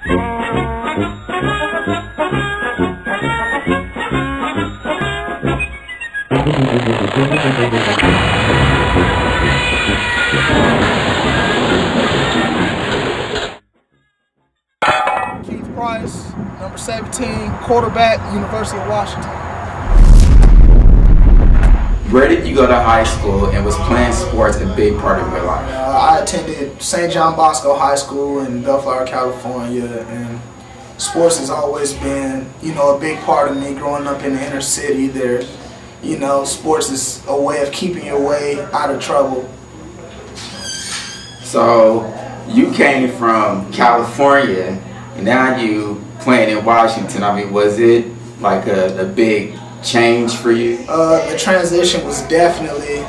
Keith Price, number 17, quarterback, University of Washington. Where did you go to high school, and was playing sports a big part of your life? I attended St. John Bosco High School in Bellflower, California, and sports has always been, a big part of me growing up in the inner city there. Sports is a way of keeping your way out of trouble. So you came from California, and now you playing in Washington. I mean, was it like a big change for you? The transition was definitely,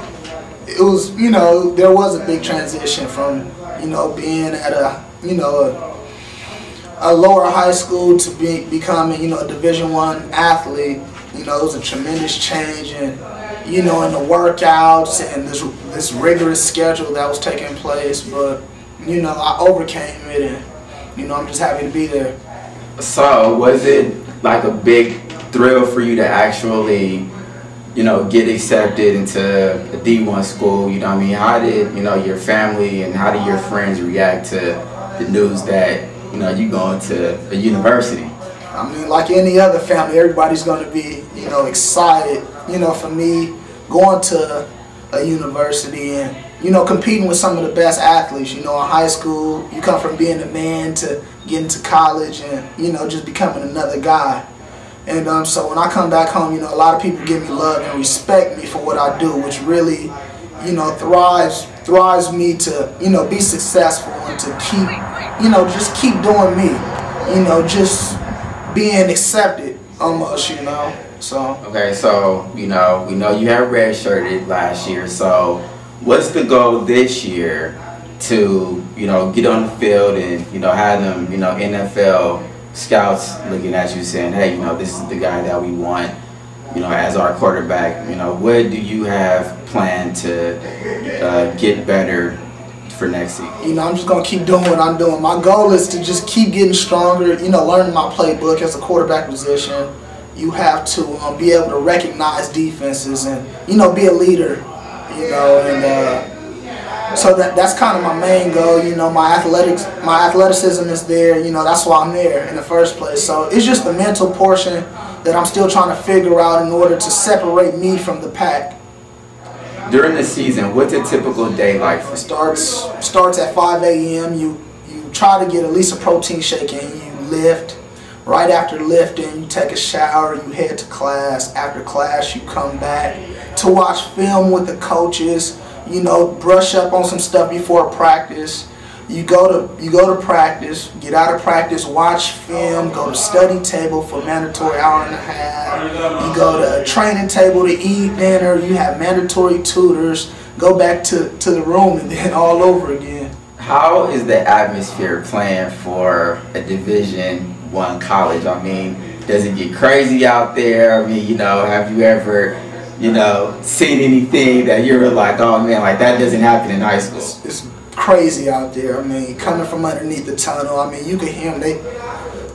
there was a big transition from, being at a lower high school to becoming, a Division I athlete. It was a tremendous change in the workouts and this rigorous schedule that was taking place. But, I overcame it, and, I'm just happy to be there. So was it like a big thrill for you to actually, get accepted into a D1 school? How did, your family and how did your friends react to the news that, you going to a university? I mean, like any other family, everybody's going to be, excited, for me going to a university and, competing with some of the best athletes. In high school, you come from being a man to getting to college and, just becoming another guy. And so when I come back home, a lot of people give me love and respect me for what I do, which really, thrives me to, be successful and to keep, just keep doing me, just being accepted almost, so. Okay, so, we know you had redshirted last year, so what's the goal this year to, get on the field and, have them, NFL scouts looking at you saying, hey, this is the guy that we want, as our quarterback. What do you have planned to get better for next season? I'm just going to keep doing what I'm doing. My goal is to just keep getting stronger, learning my playbook as a quarterback position. You have to be able to recognize defenses and, be a leader, so that's kind of my main goal. My athleticism is there. That's why I'm there in the first place. So it's just the mental portion that I'm still trying to figure out in order to separate me from the pack. During the season, what's a typical day like? It starts at 5 a.m. You try to get at least a protein shake in. You lift. Right after lifting, you take a shower. You head to class. After class, you come back to watch film with the coaches. Brush up on some stuff before practice. You go to practice, get out of practice, watch film, go to study table for mandatory hour and a half. You go to training table to eat dinner. You have mandatory tutors. Go back to the room and then all over again. How is the atmosphere playing for a Division I college? I mean, does it get crazy out there? I mean, have you ever seen anything that you're like, oh man, like that doesn't happen in high school? It's crazy out there. I mean, coming from underneath the tunnel, I mean, you can hear them.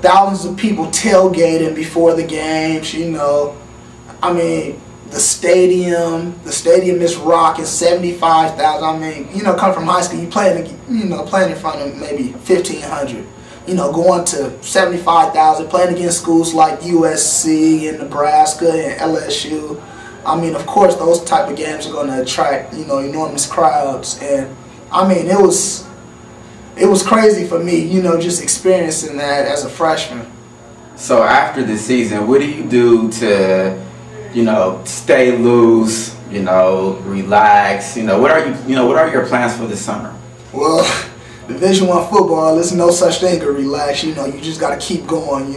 Thousands of people tailgating before the games, I mean, the stadium is rocking, 75,000. I mean, come from high school, you playing in front of maybe 1,500. Going to 75,000, playing against schools like USC and Nebraska and LSU. I mean, of course, those type of games are going to attract, enormous crowds. And, I mean, it was crazy for me, just experiencing that as a freshman. So after the season, what do you do to, stay loose, relax? What are your plans for the summer? Well, Division I football, there's no such thing as relax. You just got to keep going.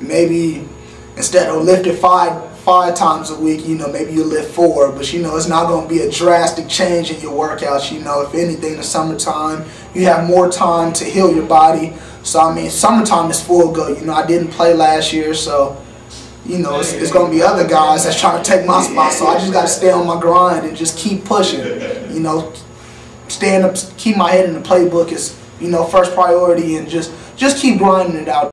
Maybe instead of lifting five times a week, maybe you lift 4, but it's not going to be a drastic change in your workouts. If anything, in the summertime, you have more time to heal your body. So I mean, summertime is full go. I didn't play last year, so it's going to be other guys that's trying to take my spot. So I just got to stay on my grind and just keep pushing. Stand up, keep my head in the playbook is first priority, and just just keep grinding it out.